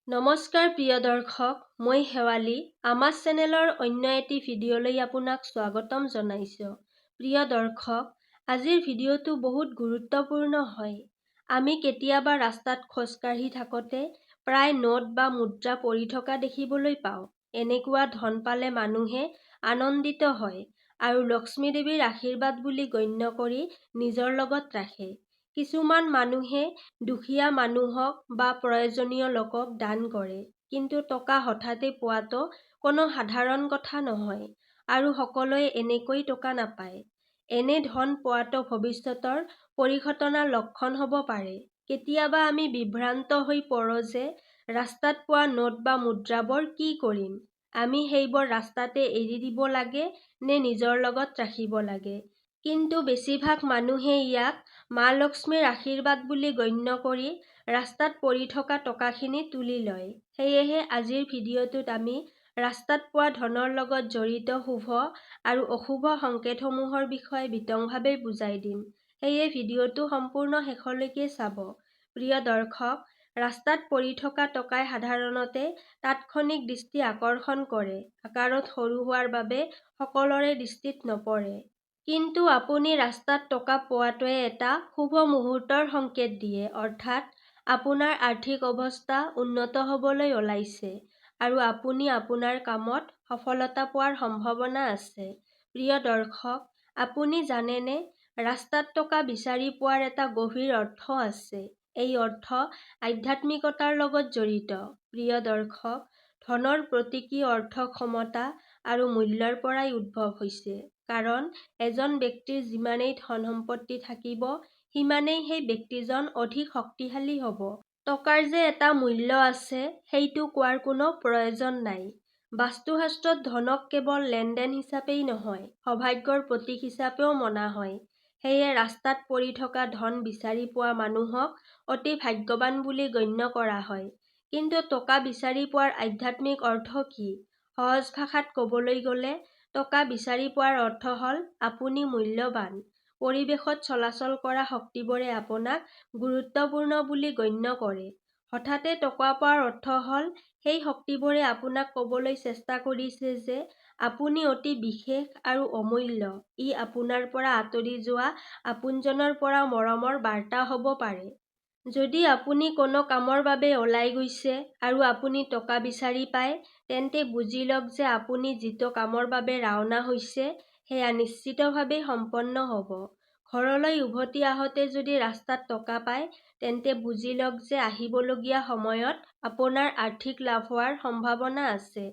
নমস্কাৰ প্ৰিয় দৰ্শক, মই শেৱালী। আমাৰ চেনেলৰ অন্য এটি ভিডিঅ'লৈ আপোনাক স্বাগতম জনাইছোঁ। প্ৰিয় দৰ্শক, আজিৰ ভিডিঅ'টো বহুত গুৰুত্বপূৰ্ণ হয়। আমি কেতিয়াবা ৰাস্তাত খোজকাঢ়ি থাকোঁতে প্ৰায় নোট বা মুদ্ৰা পৰি থকা দেখিবলৈ পাওঁ। এনেকুৱা ধন পালে মানুহে আনন্দিত হয় আৰু লক্ষ্মী দেৱীৰ আশীৰ্বাদ বুলি গণ্য কৰি নিজৰ লগত ৰাখে। কিছুমান মানুহে দুখীয়া মানুহক বা প্ৰয়োজনীয় লোকক দান কৰে, কিন্তু টকা হঠাতে পোৱাটো কোনো সাধাৰণ কথা নহয় আৰু সকলোৱে এনেকৈ টকা নাপায়। এনে ধন পোৱাটো ভৱিষ্যতৰ পৰিঘটনাৰ লক্ষণ হ'ব পাৰে। কেতিয়াবা আমি বিভ্ৰান্ত হৈ পৰোঁ যে ৰাস্তাত পোৱা নোট বা মুদ্ৰাবোৰ কি কৰিম? আমি সেইবোৰ ৰাস্তাতে এৰি দিব লাগে নে নিজৰ লগত ৰাখিব লাগে? কিন্তু বেছিভাগ মানুহে ইয়াক মা লক্ষ্মীৰ আশীৰ্বাদ বুলি গণ্য কৰি ৰাস্তাত পৰি থকা টকাখিনি তুলি লয়। সেয়েহে আজিৰ ভিডিঅ'টোত আমি ৰাস্তাত পোৱা ধনৰ লগত জড়িত শুভ আৰু অশুভ সংকেতসমূহৰ বিষয়ে বিতংভাৱে বুজাই দিম। সেয়ে ভিডিঅ'টো সম্পূৰ্ণ শেষলৈকে চাব। প্ৰিয় দৰ্শক, ৰাস্তাত পৰি থকা টকাই সাধাৰণতে তাৎক্ষণিক দৃষ্টি আকৰ্ষণ কৰে। আকাৰত সৰু হোৱাৰ বাবে সকলোৰে দৃষ্টিত নপৰে। কিন্তু আপুনি ৰাস্তাত টকা পোৱাটোৱে এটা শুভ মুহূৰ্তৰ সংকেত দিয়ে, অৰ্থাৎ আপোনাৰ আৰ্থিক অৱস্থা উন্নত হ'বলৈ ওলাইছে আৰু আপুনি আপোনাৰ কামত সফলতা পোৱাৰ সম্ভাৱনা আছে। প্ৰিয় দৰ্শক, আপুনি জানেনে, ৰাস্তাত টকা বিচাৰি পোৱাৰ এটা গভীৰ অৰ্থ আছে। এই অৰ্থ আধ্যাত্মিকতাৰ লগত জড়িত। প্ৰিয় দৰ্শক, ধনৰ প্ৰতীকী অৰ্থ ক্ষমতা আৰু মূল্যৰ পৰাই উদ্ভৱ হৈছে। কাৰণ এজন ব্যক্তিৰ যিমানেই ধন সম্পত্তি থাকিব, সিমানেই সেই ব্যক্তিজন অধিক শক্তিশালী হ'ব। টকাৰ যে এটা মূল্য আছে, সেইটো কোৱাৰ কোনো প্ৰয়োজন নাই। বাস্তুশাস্ত্ৰত ধনক কেৱল লেনদেন হিচাপেই নহয়, সৌভাগ্যৰ প্ৰতীক হিচাপেও মনা হয়। সেয়ে ৰাস্তাত পৰি থকা ধন বিচাৰি পোৱা মানুহক অতি ভাগ্যৱান বুলি গণ্য কৰা হয়। কিন্তু টকা বিচাৰি পোৱাৰ আধ্যাত্মিক অৰ্থ কি? সহজ ভাষাত ক'বলৈ গ'লে, টকা বিচাৰি পোৱাৰ অৰ্থ হ'ল আপুনি মূল্যৱান। পৰিৱেশত চলাচল কৰা শক্তিবোৰে আপোনাক গুৰুত্বপূৰ্ণ বুলি গণ্য কৰে। হঠাতে টকা পোৱাৰ অৰ্থ হ'ল সেই শক্তিবোৰে আপোনাক ক'বলৈ চেষ্টা কৰিছে যে আপুনি অতি বিশেষ আৰু অমূল্য। ই আপোনাৰ পৰা আঁতৰি যোৱা আপোনজনৰ পৰা মৰমৰ বাৰ্তা হ'ব পাৰে। যদি আপুনি কোনো কামৰ বাবে ওলাই গৈছে আৰু আপুনি টকা বিচাৰি পায়, তেন্তে বুজি লওক যে আপুনি যিটো কামৰ বাবে ৰাওনা হৈছে, সেয়া নিশ্চিতভাৱে সম্পন্ন হ'ব। ঘৰলৈ উভতি আহোঁতে যদি ৰাস্তাত টকা পায়, তেন্তে বুজি লওক যে আহিবলগীয়া সময়ত আপোনাৰ আৰ্থিক লাভ হোৱাৰ সম্ভাৱনা আছে।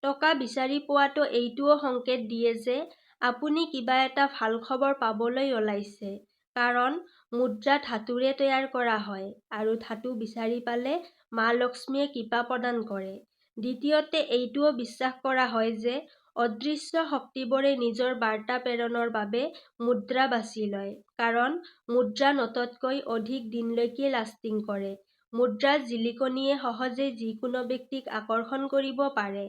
টকা বিচাৰি পোৱাটো এইটোও সংকেত দিয়ে যে আপুনি কিবা এটা ভাল খবৰ পাবলৈ ওলাইছে। কাৰণ মুদ্ৰা ধাতুৰে তৈয়াৰ কৰা হয় আৰু ধাতু বিচাৰি পালে মা লক্ষ্মীয়ে কৃপা প্ৰদান কৰে। দ্বিতীয়তে, এইটোও বিশ্বাস কৰা হয় যে অদৃশ্য শক্তিবোৰে নিজৰ বাৰ্তা প্ৰেৰণৰ বাবে মুদ্ৰা বাছি লয়। কাৰণ মুদ্ৰা নোটতকৈ অধিক দিনলৈকে লাষ্টিং কৰে। মুদ্ৰাৰ জিলিকনিয়ে সহজেই যিকোনো ব্যক্তিক আকৰ্ষণ কৰিব পাৰে।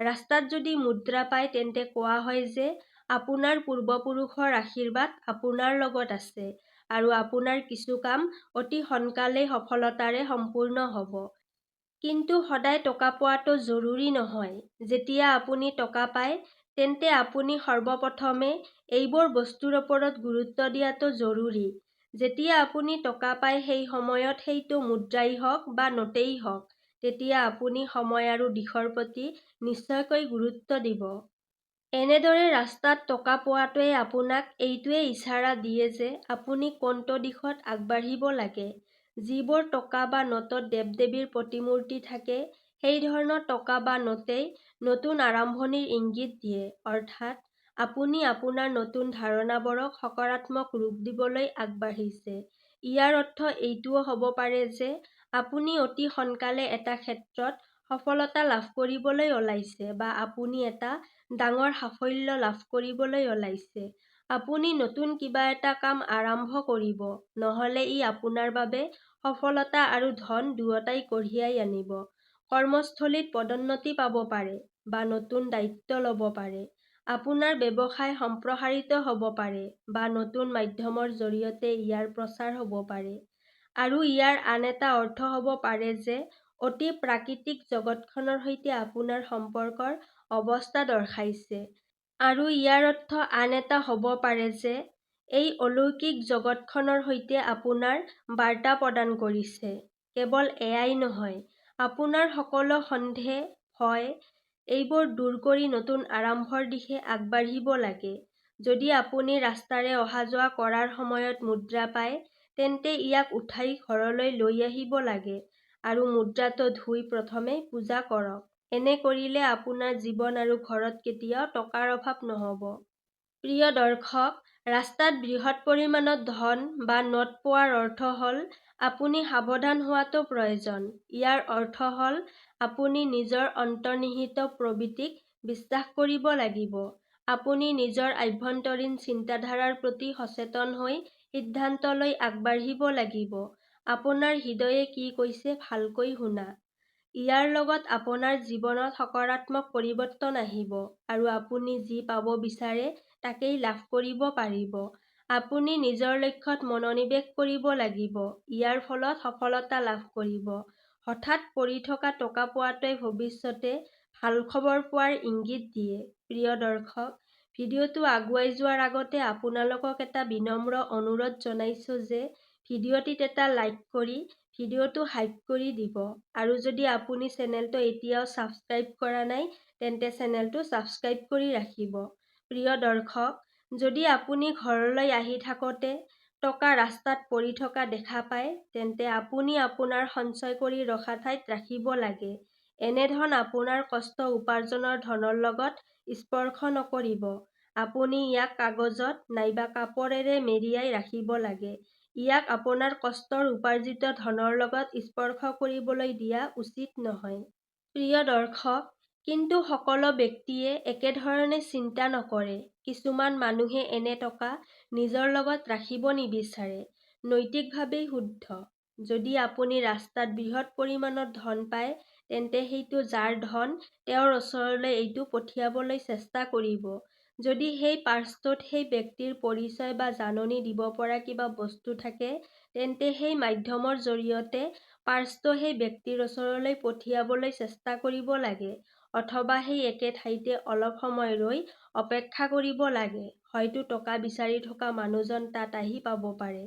ৰাস্তাত যদি মুদ্ৰা পায়, তেন্তে কোৱা হয় যে আপোনাৰ পূৰ্বপুৰুষৰ আশীৰ্বাদ আপোনাৰ লগত আছে আৰু আপোনাৰ কিছু কাম অতি সোনকালেই সফলতাৰে সম্পূৰ্ণ হ'ব। কিন্তু সদায় টকা পোৱাটো জৰুৰী নহয়। যেতিয়া আপুনি টকা পায়, তেন্তে আপুনি সৰ্বপ্ৰথমে এইবোৰ বস্তুৰ ওপৰত গুৰুত্ব দিয়াটো জৰুৰী। যেতিয়া আপুনি টকা পায়, সেই সময়ত সেইটো মুদ্ৰাই হওক বা নোটেই হওক, তেতিয়া আপুনি সময় আৰু দিশৰ প্ৰতি নিশ্চয়কৈ গুৰুত্ব দিব। এনেদৰে ৰাস্তাত টকা পোৱাটোৱে আপোনাক এইটোৱে ইছাৰা দিয়ে যে আপুনি কোনটো দিশত আগবাঢ়িব লাগে। যিবোৰ টকা বা নোটত দেৱ-দেৱীৰ প্ৰতিমূৰ্তি থাকে, সেই ধৰণৰ টকা বা নোটেই নতুন আৰম্ভণিৰ ইংগিত দিয়ে। অৰ্থাৎ আপুনি আপোনাৰ নতুন ধাৰণাবোৰক সকাৰাত্মক ৰূপ দিবলৈ আগবাঢ়িছে। ইয়াৰ অৰ্থ এইটোও হ'ব পাৰে যে আপুনি অতি সোনকালে এটা ক্ষেত্ৰত সফলতা লাভ কৰিবলৈ ওলাইছে বা আপুনি এটা ডাঙৰ সাফল্য লাভ কৰিবলৈ ওলাইছে। আপুনি নতুন কিবা এটা কাম আৰম্ভ কৰিব, নহ'লে ই আপোনাৰ বাবে সফলতা আৰু ধন দুয়োটাই কঢ়িয়াই আনিব। কৰ্মস্থলীত পদোন্নতি পাব পাৰে বা নতুন দায়িত্ব ল'ব পাৰে। আপোনাৰ ব্যৱসায় সম্প্ৰসাৰিত হ'ব পাৰে বা নতুন মাধ্যমৰ জৰিয়তে ইয়াৰ প্ৰচাৰ হ'ব পাৰে। আৰু ইয়াৰ আন এটা অৰ্থ হ'ব পাৰে যে অতি প্ৰাকৃতিক জগতখনৰ সৈতে আপোনাৰ সম্পৰ্কৰ অৱস্থা দৰ্শাইছে। আৰু ইয়াৰ অৰ্থ আন এটা হ'ব পাৰে যে এই অলৌকিক জগতখনৰ সৈতে আপোনাৰ বাৰ্তা প্ৰদান কৰিছে। কেৱল এয়াই নহয়, আপোনাৰ সকলো সন্দেহ, ভয় এইবোৰ দূৰ কৰি নতুন আৰম্ভৰ দিশে আগবাঢ়িব লাগে। যদি আপুনি ৰাস্তাৰে অহা-যোৱা কৰাৰ সময়ত মুদ্ৰা পায়, তেন্তে ইয়াক উঠাই ঘৰলৈ লৈ আহিব লাগে আৰু মুদ্ৰাটো ধুই প্ৰথমে পূজা কৰক। এনে কৰিলে আপোনাৰ জীৱন আৰু ঘৰত কেতিয়াও টকাৰ অভাৱ নহ'ব। প্ৰিয় দৰ্শক, ৰাস্তাত বৃহৎ পৰিমাণত ধন বা নোট পোৱাৰ অৰ্থ হ'ল আপুনি সাৱধান হোৱাটো প্ৰয়োজন। ইয়াৰ অৰ্থ হ'ল আপুনি নিজৰ অন্তৰ্নিহিত প্ৰবৃত্তিক বিশ্বাস কৰিব লাগিব। আপুনি নিজৰ আভ্যন্তৰীণ চিন্তাধাৰাৰ প্ৰতি সচেতন হৈ সিদ্ধান্ত লৈ আগবাঢ়িব লাগিব। আপোনাৰ হৃদয়ে কি কৈছে ভালকৈ শুনা। ইয়াৰ লগত আপোনাৰ জীৱনত সকাৰাত্মক পৰিৱৰ্তন আহিব আৰু আপুনি যি পাব বিচাৰে তাকেই লাভ কৰিব পাৰিব। আপুনি নিজৰ লক্ষ্যত মনোনিৱেশ কৰিব লাগিব। ইয়াৰ ফলত সফলতা লাভ কৰিব। হঠাৎ পৰি থকা টকা পোৱাটোৱে ভৱিষ্যতে ভাল খবৰ পোৱাৰ ইংগিত দিয়ে। প্ৰিয় দৰ্শক, ভিডিঅ'টো আগুৱাই যোৱাৰ আগতে আপোনালোকক এটা বিনম্ৰ অনুৰোধ জনাইছো যে ভিডিঅ'টিত এটা লাইক কৰি ভিডিঅ'টো হাইপ কৰি দিব আৰু যদি আপুনি চেনেলটো এতিয়াও ছাবস্ক্ৰাইব কৰা নাই তেন্তে চেনেলটো ছাবস্ক্ৰাইব কৰি ৰাখিব। প্ৰিয় দৰ্শক, যদি আপুনি ঘৰলৈ আহি থাকোঁতে টকা ৰাস্তাত পৰি থকা দেখা পায়, তেন্তে আপুনি আপোনাৰ সঞ্চয় কৰি ৰখা ঠাইত ৰাখিব লাগে। এনে ধন আপোনাৰ কষ্ট উপাৰ্জনৰ ধনৰ লগত স্পৰ্শ নকৰিব। আপুনি ইয়াক কাগজত নাইবা কাপোৰেৰে মেৰিয়াই ৰাখিব লাগে। ইয়াক আপোনাৰ কষ্টৰ উপাৰ্জিত ধনৰ লগত স্পৰ্শ কৰিবলৈ দিয়া উচিত নহয়। প্ৰিয় দৰ্শক, কিন্তু সকলো ব্যক্তিয়ে একেধৰণে চিন্তা নকৰে। কিছুমান মানুহে এনে টকা নিজৰ লগত ৰাখিব নিবিচাৰে। নৈতিকভাৱেই শুদ্ধ। যদি আপুনি ৰাস্তাত বৃহৎ পৰিমাণৰ ধন পায়, তেন্তে সেইটো যাৰ ধন তেওঁৰ ওচৰলৈ এইটো পঠিয়াবলৈ চেষ্টা কৰিব। যদি সেই পাৰ্চটোত সেই ব্যক্তিৰ পৰিচয় বা জাননী দিব পৰা কিবা বস্তু থাকে, তেন্তে সেই মাধ্যমৰ জৰিয়তে পাৰ্চটো সেই ব্যক্তিৰ ওচৰলৈ পঠিয়াবলৈ চেষ্টা কৰিব লাগে, অথবা সেই একে ঠাইতে অলপ সময় ৰৈ অপেক্ষা কৰিব লাগে। হয়তো টকা বিচাৰি থকা মানুহজন তাত আহি পাব পাৰে।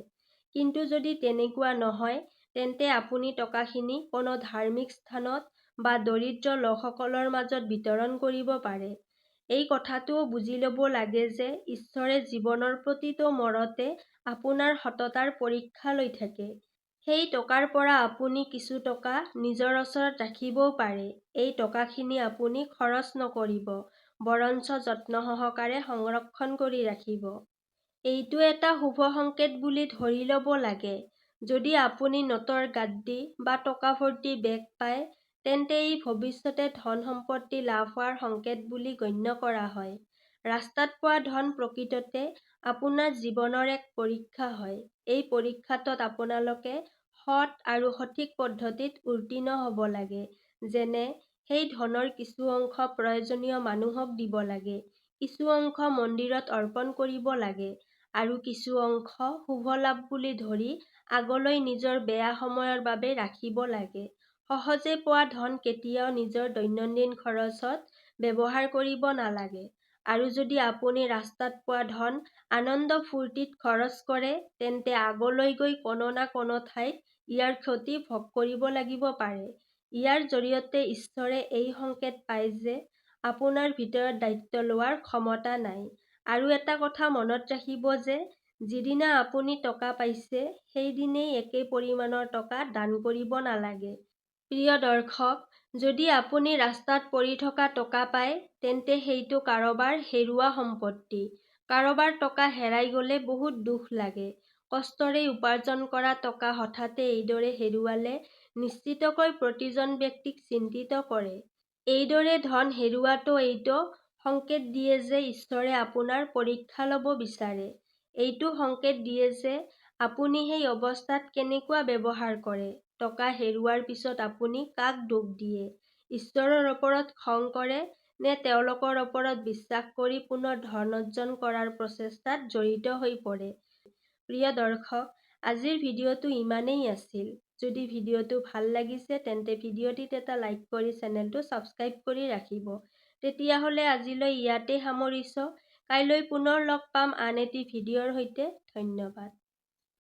কিন্তু যদি তেনেকুৱা নহয়, তেন্তে আপুনি টকাখিনি কোনো ধাৰ্মিক স্থানত বা দৰিদ্ৰ লোকসকলৰ মাজত বিতৰণ কৰিব পাৰে। এই কথাটোও বুজি ল'ব লাগে যে ঈশ্বৰে জীৱনৰ প্ৰতিটো মূৰতে আপোনাৰ সততাৰ পৰীক্ষা লৈ থাকে। সেই টকাৰ পৰা আপুনি কিছু টকা নিজৰ ওচৰত ৰাখিবও পাৰে। এই টকাখিনি আপুনি খৰচ নকৰিব, বৰঞ্চ যত্ন সহকাৰে সংৰক্ষণ কৰি ৰাখিব। এইটো এটা শুভ সংকেত বুলি ধৰি ল'ব লাগে। যদি আপুনি নোটৰ গাদী বা টকা ভৰ্তি বেগ পায়, তেন্তে ই ভৱিষ্যতে ধন-সম্পত্তি লাভ হোৱাৰ সংকেত বুলি গণ্য কৰা হয়। ৰাস্তাত পোৱা ধন প্ৰকৃততে আপোনাৰ জীৱনৰ এক পৰীক্ষা হয়। এই পৰীক্ষাটোত আপোনালোকে সৎ আৰু সঠিক পদ্ধতিত উত্তীৰ্ণ হ'ব লাগে। যেনে, সেই ধনৰ কিছু অংশ প্ৰয়োজনীয় মানুহক দিব লাগে, কিছু অংশ মন্দিৰত অৰ্পণ কৰিব লাগে আৰু কিছু অংশ শুভ লাভ বুলি ধৰি আগলৈ নিজৰ বেয়া সময়ৰ বাবে ৰাখিব লাগে। সহজে পোৱা ধন কেতিয়াও নিজৰ দৈনন্দিন খৰচত ব্যৱহাৰ কৰিব নালাগে। আৰু যদি আপুনি ৰাস্তাত পোৱা ধন আনন্দ-ফূৰ্তিত খৰচ কৰে, তেন্তে আগলৈ গৈ কোনো না কোনো ঠাইত ইয়াৰ ক্ষতি ভোগ কৰিব লাগিব পাৰে। ইয়াৰ জৰিয়তে ঈশ্বৰে এই সংকেত পায় যে আপোনাৰ ভিতৰত দায়িত্ব লোৱাৰ ক্ষমতা নাই। আৰু এটা কথা মনত ৰাখিব যে যিদিনা আপুনি টকা পাইছে, সেইদিনেই একে পৰিমাণৰ টকা দান কৰিব নালাগে। প্ৰিয় দৰ্শক, যদি আপুনি ৰাস্তাত পৰি থকা টকা পায়, তেন্তে সেইটো কাৰোবাৰ হেৰুওৱা সম্পত্তি। কাৰোবাৰ টকা হেৰাই গ'লে বহুত দুখ লাগে। কষ্টৰে উপাৰ্জন কৰা টকা হঠাতে এইদৰে হেৰুৱালে নিশ্চিতকৈ প্ৰতিজন ব্যক্তিক চিন্তিত কৰে। এইদৰে ধন হেৰুওৱাটো এইটো সংকেত দিয়ে যে ঈশ্বৰে আপোনাৰ পৰীক্ষা ল'ব বিচাৰে। এইটো সংকেত দিয়ে যে আপুনি সেই অৱস্থাত কেনেকুৱা ব্যৱহাৰ কৰে। টকা হেৰুওৱাৰ পিছত আপুনি কাক দোষ দিয়ে? ঈশ্বৰৰ ওপৰত খং কৰে নে তেওঁলোকৰ ওপৰত বিশ্বাস কৰি পুনৰ ধন অৰ্জন কৰাৰ প্ৰচেষ্টাত জড়িত হৈ পৰে? প্ৰিয় দৰ্শক, আজিৰ ভিডিঅ'টো ইমানেই আছিল। যদি ভিডিঅ'টো ভাল লাগিছে তেন্তে ভিডিঅ'টিত এটা লাইক কৰি চেনেলটো ছাবস্ক্ৰাইব কৰি ৰাখিব। তেতিয়াহ'লে আজিলৈ ইয়াতে সামৰিছোঁ। কাইলৈ পুনৰ লগ পাম আন এটি ভিডিঅ'ৰ সৈতে। ধন্যবাদ।